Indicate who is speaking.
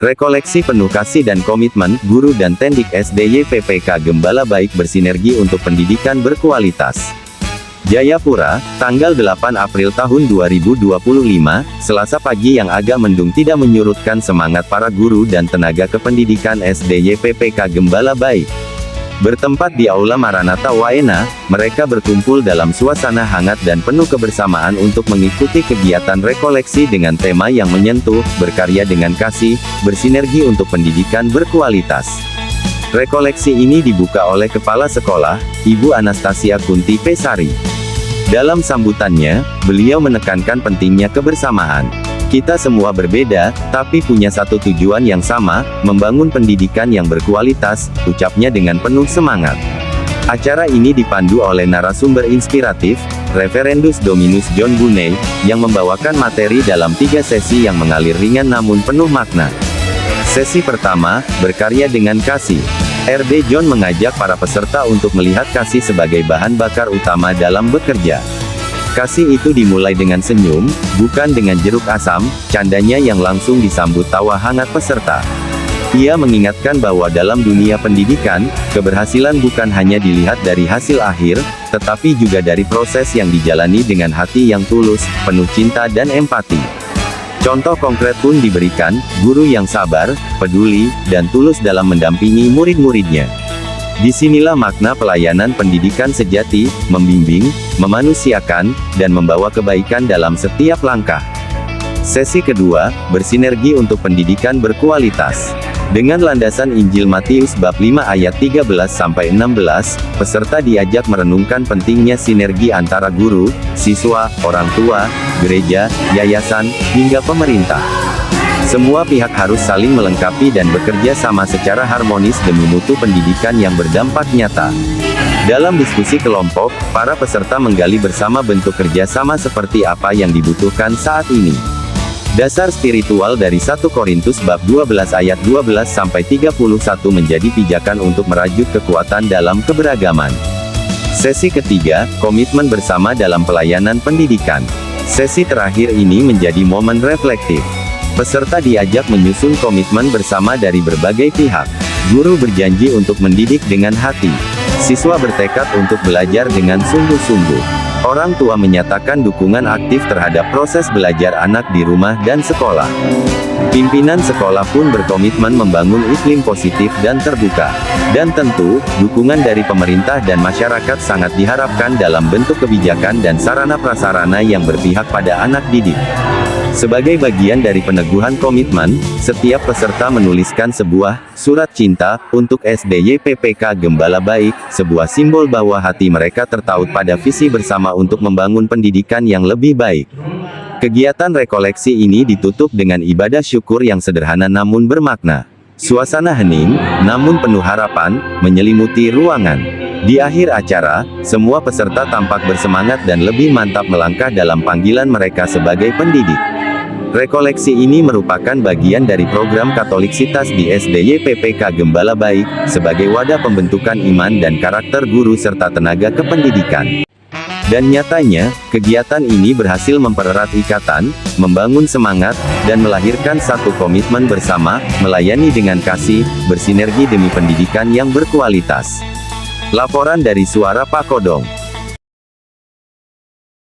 Speaker 1: Rekoleksi penuh kasih dan komitmen, guru dan tendik SD YPPK Gembala Baik bersinergi untuk pendidikan berkualitas. Jayapura, tanggal 8 April tahun 2025, Selasa pagi yang agak mendung tidak menyurutkan semangat para guru dan tenaga kependidikan SD YPPK Gembala Baik. Bertempat di Aula Maranatha Waena, mereka berkumpul dalam suasana hangat dan penuh kebersamaan untuk mengikuti kegiatan rekoleksi dengan tema yang menyentuh, berkarya dengan kasih, bersinergi untuk pendidikan berkualitas. Rekoleksi ini dibuka oleh Kepala Sekolah, Ibu Anastasia Kunti Pesari. Dalam sambutannya, beliau menekankan pentingnya kebersamaan. Kita semua berbeda, tapi punya satu tujuan yang sama, membangun pendidikan yang berkualitas, ucapnya dengan penuh semangat. Acara ini dipandu oleh narasumber inspiratif, Reverendus Dominus John Buney, yang membawakan materi dalam 3 sesi yang mengalir ringan namun penuh makna. Sesi pertama, berkarya dengan kasih. RD John mengajak para peserta untuk melihat kasih sebagai bahan bakar utama dalam bekerja. Kasih itu dimulai dengan senyum, bukan dengan jeruk asam, candanya yang langsung disambut tawa hangat peserta. Ia mengingatkan bahwa dalam dunia pendidikan, keberhasilan bukan hanya dilihat dari hasil akhir, tetapi juga dari proses yang dijalani dengan hati yang tulus, penuh cinta dan empati. Contoh konkret pun diberikan, guru yang sabar, peduli, dan tulus dalam mendampingi murid-muridnya. Disinilah makna pelayanan pendidikan sejati, membimbing, memanusiakan, dan membawa kebaikan dalam setiap langkah. Sesi kedua, bersinergi untuk pendidikan berkualitas. Dengan landasan Injil Matius bab 5 ayat 13-16, peserta diajak merenungkan pentingnya sinergi antara guru, siswa, orang tua, gereja, yayasan, hingga pemerintah. Semua pihak harus saling melengkapi dan bekerja sama secara harmonis demi mutu pendidikan yang berdampak nyata. Dalam diskusi kelompok, para peserta menggali bersama bentuk kerjasama seperti apa yang dibutuhkan saat ini. Dasar spiritual dari 1 Korintus bab 12 ayat 12-31 menjadi pijakan untuk merajut kekuatan dalam keberagaman. Sesi ketiga, komitmen bersama dalam pelayanan pendidikan. Sesi terakhir ini menjadi momen reflektif. Peserta diajak menyusun komitmen bersama dari berbagai pihak. Guru berjanji untuk mendidik dengan hati. Siswa bertekad untuk belajar dengan sungguh-sungguh. Orang tua menyatakan dukungan aktif terhadap proses belajar anak di rumah dan sekolah. Pimpinan sekolah pun berkomitmen membangun iklim positif dan terbuka. Dan tentu, dukungan dari pemerintah dan masyarakat sangat diharapkan dalam bentuk kebijakan dan sarana-prasarana yang berpihak pada anak didik. Sebagai bagian dari peneguhan komitmen, setiap peserta menuliskan sebuah surat cinta untuk SD YPPK Gembala Baik, sebuah simbol bahwa hati mereka tertaut pada visi bersama untuk membangun pendidikan yang lebih baik. Kegiatan rekoleksi ini ditutup dengan ibadah syukur yang sederhana namun bermakna. Suasana hening, namun penuh harapan, menyelimuti ruangan. Di akhir acara, semua peserta tampak bersemangat dan lebih mantap melangkah dalam panggilan mereka sebagai pendidik. Rekoleksi ini merupakan bagian dari program Katoliksitas di SD YPPK Gembala Baik, sebagai wadah pembentukan iman dan karakter guru serta tenaga kependidikan. Dan nyatanya, kegiatan ini berhasil mempererat ikatan, membangun semangat, dan melahirkan satu komitmen bersama, melayani dengan kasih, bersinergi demi pendidikan yang berkualitas. Laporan dari Suara Pak Kodong.